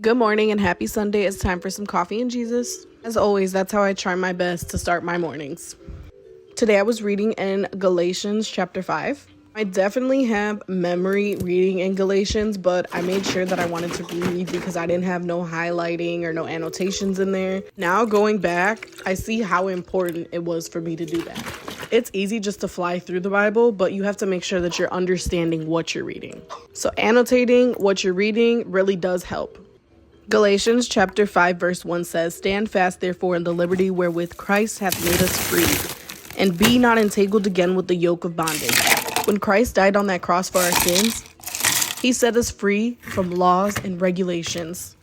Good morning and happy Sunday. It's time for some coffee and Jesus. As always, that's how I try my best to start my mornings. Today I was reading in Galatians chapter 5. I definitely have memory reading in Galatians, but I made sure that I wanted to read because I didn't have no highlighting or no annotations in there. Now going back, I see how important it was for me to do that. It's easy just to fly through the Bible, but you have to make sure that you're understanding what you're reading. So annotating what you're reading really does help. Galatians chapter 5 verse 1 says, "Stand fast therefore in the liberty wherewith Christ hath made us free, and be not entangled again with the yoke of bondage." When Christ died on that cross for our sins, he set us free from laws and regulations.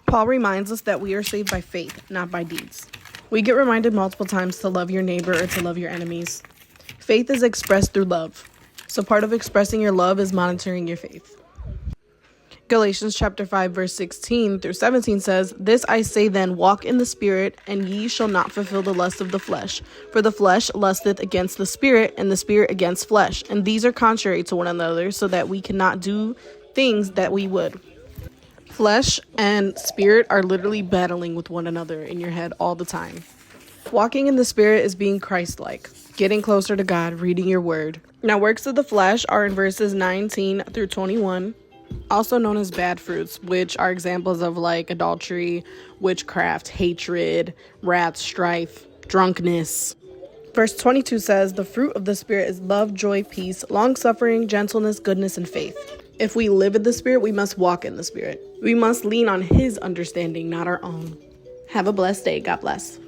Paul reminds us that we are saved by faith, not by deeds. We get reminded multiple times to love your neighbor or to love your enemies. Faith is expressed through love. So part of expressing your love is monitoring your faith. Galatians chapter 5 verse 16 through 17 says, "This I say then, walk in the Spirit, and ye shall not fulfill the lust of the flesh. For the flesh lusteth against the Spirit, and the Spirit against flesh. And these are contrary to one another, so that we cannot do things that we would." Flesh and spirit are literally battling with one another in your head all the time. Walking in the Spirit is being Christ-like, getting closer to God, reading your word. Now, works of the flesh are in verses 19 through 21. Also known as bad fruits, which are examples of like adultery, witchcraft, hatred, wrath, strife, drunkenness. Verse 22 says, "The fruit of the Spirit is love, joy, peace, long-suffering, gentleness, goodness, and faith." If we live in the Spirit, we must walk in the Spirit. We must lean on His understanding, not our own. Have a blessed day. God bless.